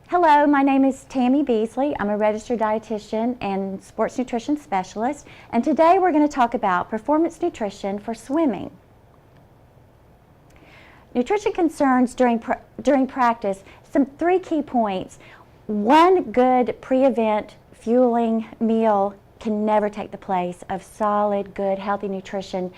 Hello, my name is Tammy Beasley. I'm a registered dietitian and sports nutrition specialist, and today we're going to talk about performance nutrition for swimming. Nutrition concerns during practice, three key points. One good pre-event fueling meal can never take the place of solid, good, healthy nutrition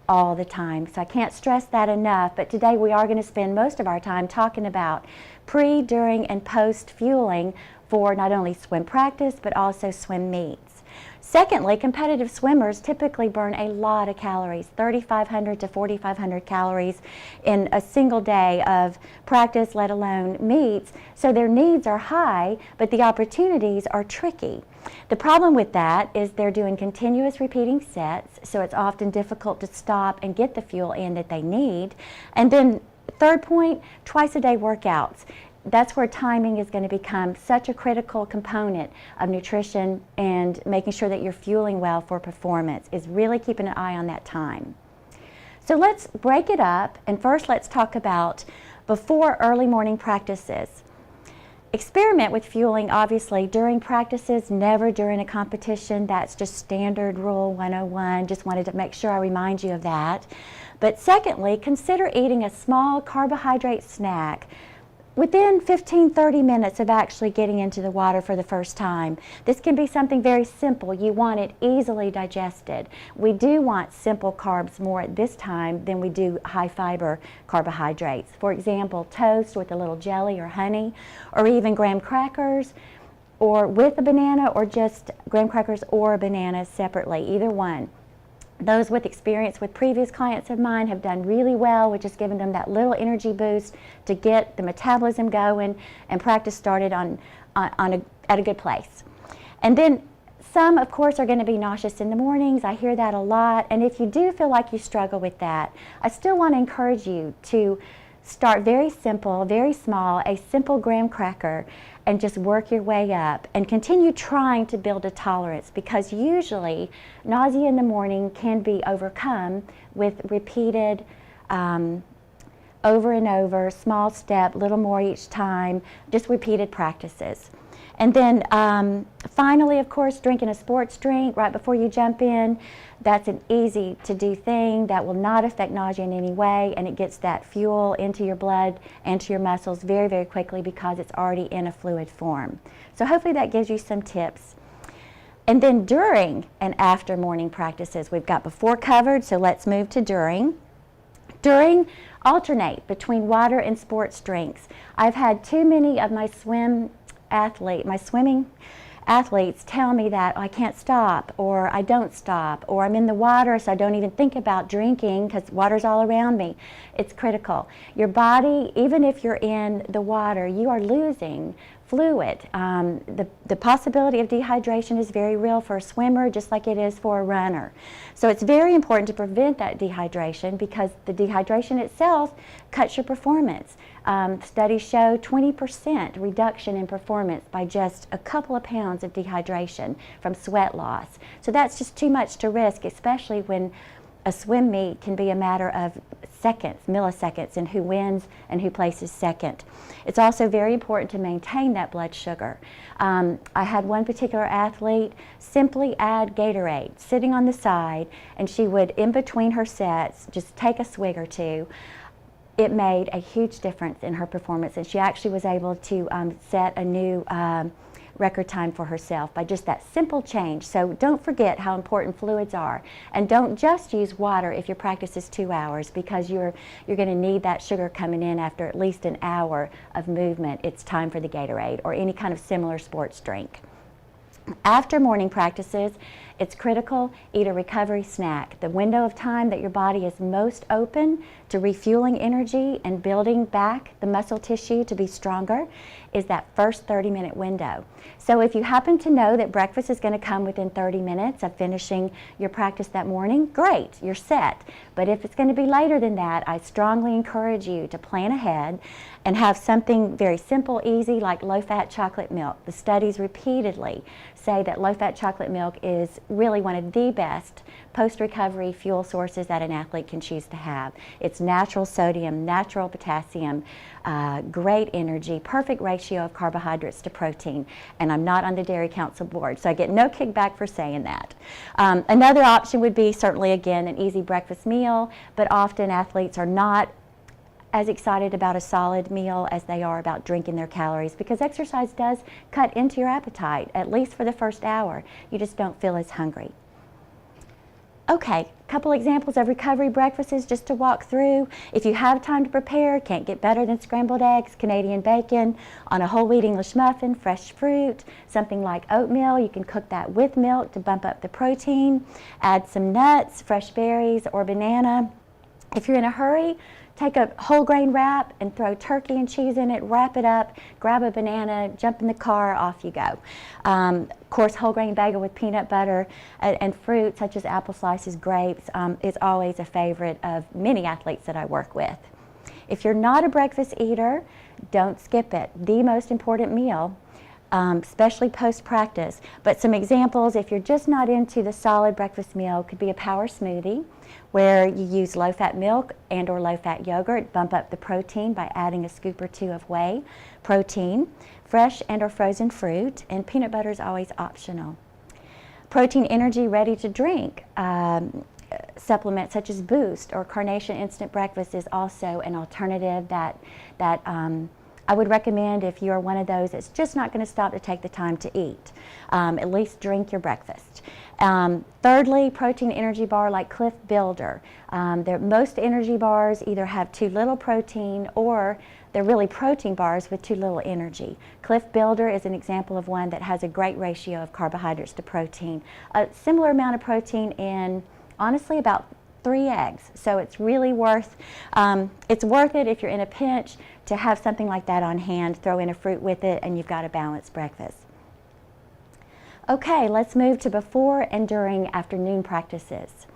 all the time. So I can't stress that enough, but today we are going to spend most of our time talking about pre, during, and post fueling for not only swim practice, but also swim meets. Secondly, competitive swimmers typically burn a lot of calories, 3,500 to 4,500 calories in a single day of practice, let alone meets. So their needs are high, but the opportunities are tricky. The problem with that is they're doing continuous repeating sets, so it's often difficult to stop and get the fuel in that they need. And then third point, twice a day workouts. That's where timing is going to become such a critical component of nutrition, and making sure that you're fueling well for performance is really keeping an eye on that time. So let's break it up, and first let's talk about before early morning practices. Experiment with fueling, obviously, during practices, never during a competition. That's just standard rule 101. Just wanted to make sure I remind you of that. But secondly, consider eating a small carbohydrate snack within 15-30 minutes of actually getting into the water for the first time. This can be something very simple. You want it easily digested. We do want simple carbs more at this time than we do high fiber carbohydrates. For example, toast with a little jelly or honey, or even graham crackers, or with a banana, or just graham crackers or a banana separately, either one. Those with experience with previous clients of mine have done really well with just giving them that little energy boost to get the metabolism going and practice started at a good place. And then some, of course, are going to be nauseous in the mornings. I hear that a lot. And if you do feel like you struggle with that, I still want to encourage you to start very simple, very small, a simple graham cracker, and just work your way up and continue trying to build a tolerance, because usually nausea in the morning can be overcome with repeated over and over, small step, little more each time, just repeated practices. And then finally, of course, drinking a sports drink right before you jump in. That's an easy to do thing that will not affect nausea in any way, and it gets that fuel into your blood and to your muscles very, very quickly because it's already in a fluid form. So hopefully that gives you some tips. And then during and after morning practices, we've got before covered, so let's move to during. During, alternate between water and sports drinks. I've had too many of my swimming athletes tell me that I can't stop, or I don't stop, or I'm in the water so I don't even think about drinking because water's all around me. It's critical. Your body, even if you're in the water, you are losing fluid. The possibility of dehydration is very real for a swimmer, just like it is for a runner. So it's very important to prevent that dehydration, because the dehydration itself cuts your performance. Studies show 20% reduction in performance by just a couple of pounds of dehydration from sweat loss. So that's just too much to risk, especially when a swim meet can be a matter of seconds, milliseconds, in who wins and who places second. It's also very important to maintain that blood sugar. I had one particular athlete simply add Gatorade, sitting on the side, and she would, in between her sets, just take a swig or two. It made a huge difference in her performance, and she actually was able to set a new record time for herself by just that simple change. So don't forget how important fluids are, and don't just use water if your practice is 2 hours, because you're going to need that sugar coming in after at least an hour of movement. It's time for the Gatorade or any kind of similar sports drink. After morning practices, it's critical, eat a recovery snack. The window of time that your body is most open to refueling energy and building back the muscle tissue to be stronger is that first 30-minute window. So if you happen to know that breakfast is going to come within 30 minutes of finishing your practice that morning, great, you're set. But if it's going to be later than that, I strongly encourage you to plan ahead and have something very simple, easy, like low-fat chocolate milk. The studies repeatedly say that low-fat chocolate milk is really one of the best post-recovery fuel sources that an athlete can choose to have. It's natural sodium, natural potassium, great energy, perfect ratio of carbohydrates to protein, and I'm not on the Dairy Council board, so I get no kickback for saying that. Another option would be certainly, again, an easy breakfast meal, but often athletes are not as excited about a solid meal as they are about drinking their calories, because exercise does cut into your appetite, at least for the first hour. You just don't feel as hungry. Okay, a couple examples of recovery breakfasts just to walk through. If you have time to prepare, can't get better than scrambled eggs, Canadian bacon, on a whole wheat English muffin, fresh fruit, something like oatmeal. You can cook that with milk to bump up the protein. Add some nuts, fresh berries, or banana. If you're in a hurry, take a whole grain wrap and throw turkey and cheese in it, wrap it up, grab a banana, jump in the car, off you go. Of course, whole grain bagel with peanut butter and fruit such as apple slices, grapes is always a favorite of many athletes that I work with. If you're not a breakfast eater, don't skip it. The most important meal, especially post-practice. But some examples, if you're just not into the solid breakfast meal, could be a power smoothie, where you use low-fat milk and or low-fat yogurt, bump up the protein by adding a scoop or two of whey protein, fresh and or frozen fruit, and peanut butter is always optional. Protein energy ready to drink supplements such as Boost or Carnation Instant Breakfast is also an alternative that I would recommend if you're one of those that's just not going to stop to take the time to eat. At least drink your breakfast. Thirdly, protein energy bar like Cliff Builder. Most energy bars either have too little protein or they're really protein bars with too little energy. Cliff Builder is an example of one that has a great ratio of carbohydrates to protein. A similar amount of protein in, honestly, about 3 eggs. So it's really worth it if you're in a pinch to have something like that on hand, throw in a fruit with it, and you've got a balanced breakfast. Okay, let's move to before and during afternoon practices.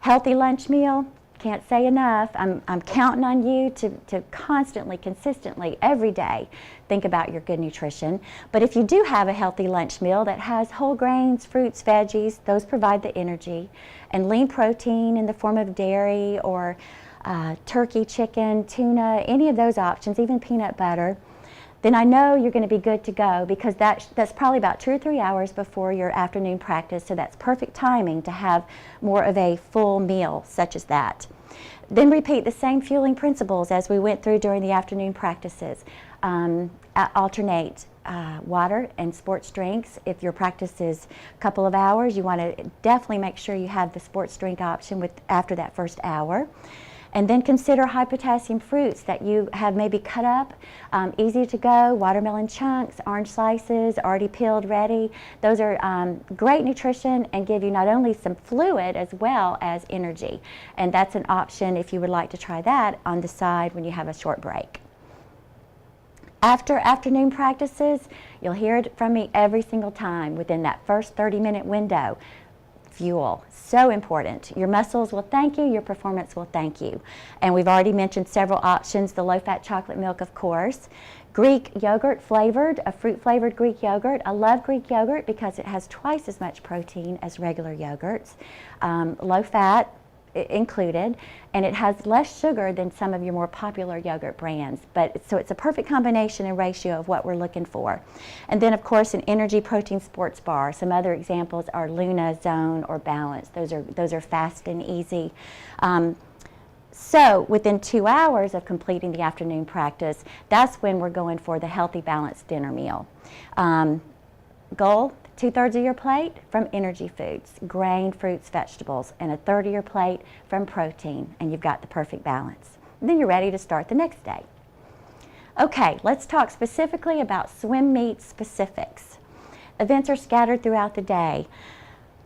Healthy lunch meal, can't say enough. I'm counting on you to constantly, consistently, every day think about your good nutrition. But if you do have a healthy lunch meal that has whole grains, fruits, veggies, those provide the energy, and lean protein in the form of dairy or turkey, chicken, tuna, any of those options, even peanut butter, then I know you're going to be good to go, because that's probably about 2 or 3 hours before your afternoon practice, so that's perfect timing to have more of a full meal such as that. Then repeat the same fueling principles as we went through during the afternoon practices. Alternate water and sports drinks. If your practice is a couple of hours, you want to definitely make sure you have the sports drink option after that first hour. And then consider high potassium fruits that you have maybe cut up, easy to go, watermelon chunks, orange slices, already peeled, ready. Those are great nutrition and give you not only some fluid as well as energy. And that's an option if you would like to try that on the side when you have a short break. After afternoon practices, you'll hear it from me every single time within that first 30-minute window. Fuel, so important. Your muscles will thank you, your performance will thank you. And we've already mentioned several options, the low-fat chocolate milk, of course. Greek yogurt flavored, a fruit-flavored Greek yogurt. I love Greek yogurt because it has twice as much protein as regular yogurts. Low-fat included, and it has less sugar than some of your more popular yogurt brands. So it's a perfect combination and ratio of what we're looking for. And then, of course, an energy protein sports bar. Some other examples are Luna, Zone, or Balance. Those are fast and easy. So within 2 hours of completing the afternoon practice, that's when we're going for the healthy, balanced dinner meal. Goal: 2/3 of your plate from energy foods, grain, fruits, vegetables, and 1/3 of your plate from protein, and you've got the perfect balance. And then you're ready to start the next day. Okay, let's talk specifically about swim meet specifics. Events are scattered throughout the day.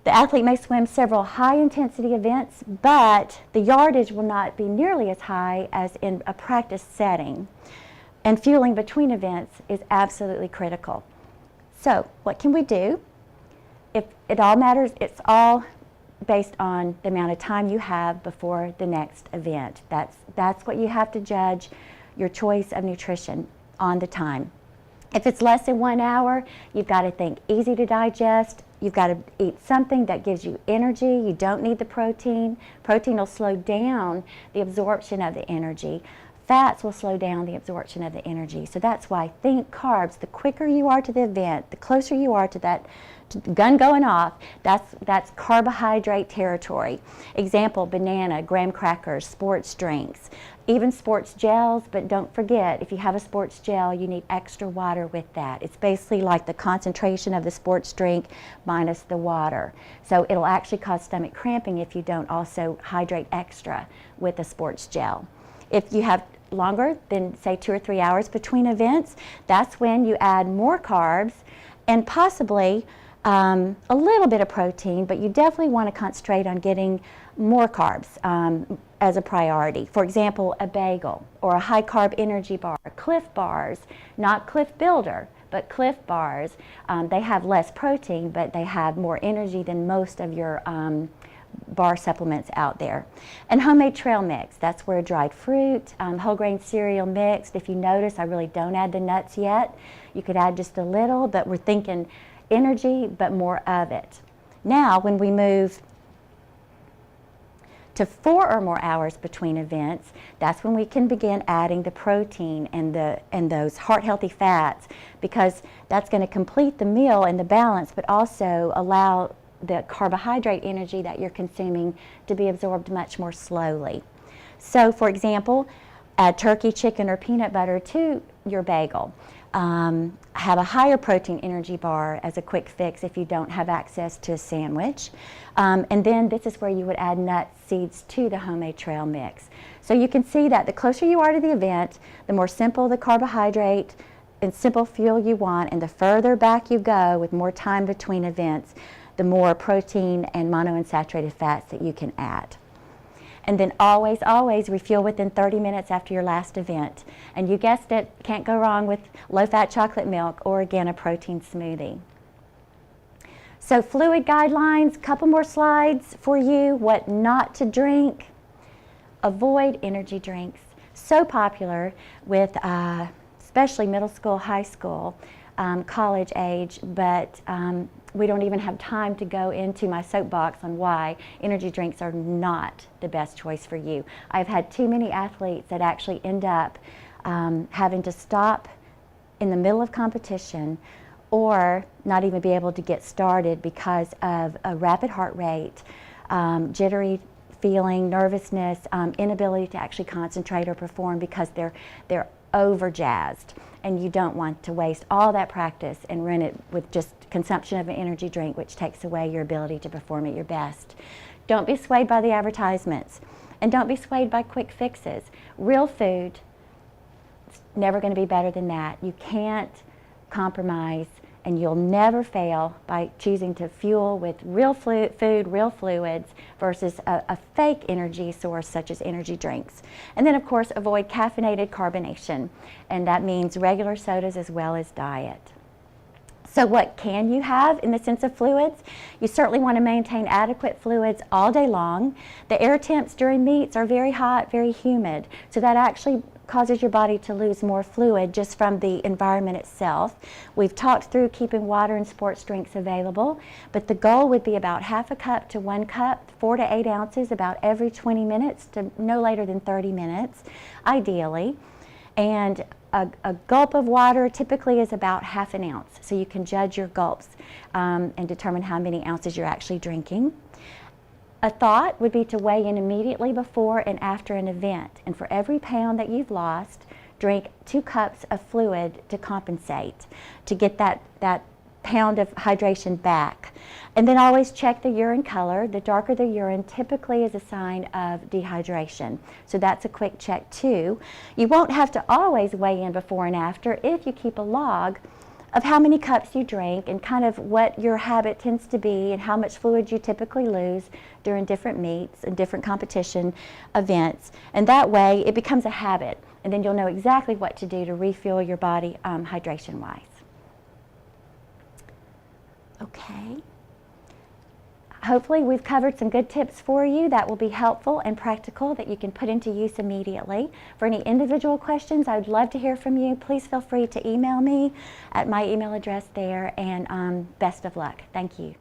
The athlete may swim several high-intensity events, but the yardage will not be nearly as high as in a practice setting. And fueling between events is absolutely critical. So, what can we do? If it all matters, it's all based on the amount of time you have before the next event. That's what you have to judge your choice of nutrition on the time. If it's less than 1 hour, you've got to think easy to digest, you've got to eat something that gives you energy. You don't need the protein. Protein will slow down the absorption of the energy. Fats will slow down the absorption of the energy. So that's why think carbs. The quicker you are to the event, the closer you are to that gun going off, that's carbohydrate territory. Example, banana, graham crackers, sports drinks, even sports gels, but don't forget, if you have a sports gel, you need extra water with that. It's basically like the concentration of the sports drink minus the water. So it'll actually cause stomach cramping if you don't also hydrate extra with a sports gel. If you have longer than, say, 2 or 3 hours between events, that's when you add more carbs and possibly a little bit of protein, but you definitely want to concentrate on getting more carbs as a priority. For example, a bagel or a high carb energy bar, Cliff bars, not Cliff Builder, but Cliff bars. They have less protein, but they have more energy than most of your bar supplements out there. And homemade trail mix, that's where dried fruit, whole grain cereal mixed. If you notice, I really don't add the nuts yet. You could add just a little, but we're thinking energy, but more of it. Now, when we move to 4 or more hours between events, that's when we can begin adding the protein and those heart-healthy fats, because that's going to complete the meal and the balance, but also allow the carbohydrate energy that you're consuming to be absorbed much more slowly. So, for example, add turkey, chicken, or peanut butter to your bagel. Have a higher protein energy bar as a quick fix if you don't have access to a sandwich. And then this is where you would add nuts, seeds to the homemade trail mix. So you can see that the closer you are to the event, the more simple the carbohydrate and simple fuel you want, and the further back you go with more time between events, the more protein and monounsaturated fats that you can add. And then always, always refuel within 30 minutes after your last event. And you guessed it, can't go wrong with low-fat chocolate milk or, again, a protein smoothie. So fluid guidelines, couple more slides for you. What not to drink. Avoid energy drinks. So popular with especially middle school, high school, college age, but we don't even have time to go into my soapbox on why energy drinks are not the best choice for you. I've had too many athletes that actually end up having to stop in the middle of competition or not even be able to get started because of a rapid heart rate, jittery feeling, nervousness, inability to actually concentrate or perform because they're over jazzed. And you don't want to waste all that practice and ruin it with just consumption of an energy drink, which takes away your ability to perform at your best. Don't be swayed by the advertisements, and don't be swayed by quick fixes. Real food is never going to be better than that. You can't compromise, and you'll never fail by choosing to fuel with real food, real fluids, versus a fake energy source such as energy drinks. And then, of course, avoid caffeinated carbonation, and that means regular sodas as well as diet. So what can you have in the sense of fluids? You certainly want to maintain adequate fluids all day long. The air temps during meets are very hot, very humid, so that actually causes your body to lose more fluid just from the environment itself. We've talked through keeping water and sports drinks available, but the goal would be about half a cup to 1 cup, 4 to 8 ounces about every 20 minutes to no later than 30 minutes, ideally. And a gulp of water typically is about ½ an ounce, so you can judge your gulps and determine how many ounces you're actually drinking. A thought would be to weigh in immediately before and after an event, and for every pound that you've lost, drink 2 cups of fluid to compensate, to get that pound of hydration back. And then always check the urine color. The darker the urine typically is a sign of dehydration. So that's a quick check too. You won't have to always weigh in before and after if you keep a log of how many cups you drink and kind of what your habit tends to be and how much fluid you typically lose during different meets and different competition events. And that way it becomes a habit, and then you'll know exactly what to do to refuel your body hydration-wise. Okay. Hopefully we've covered some good tips for you that will be helpful and practical that you can put into use immediately. For any individual questions, I would love to hear from you. Please feel free to email me at my email address there, and best of luck. Thank you.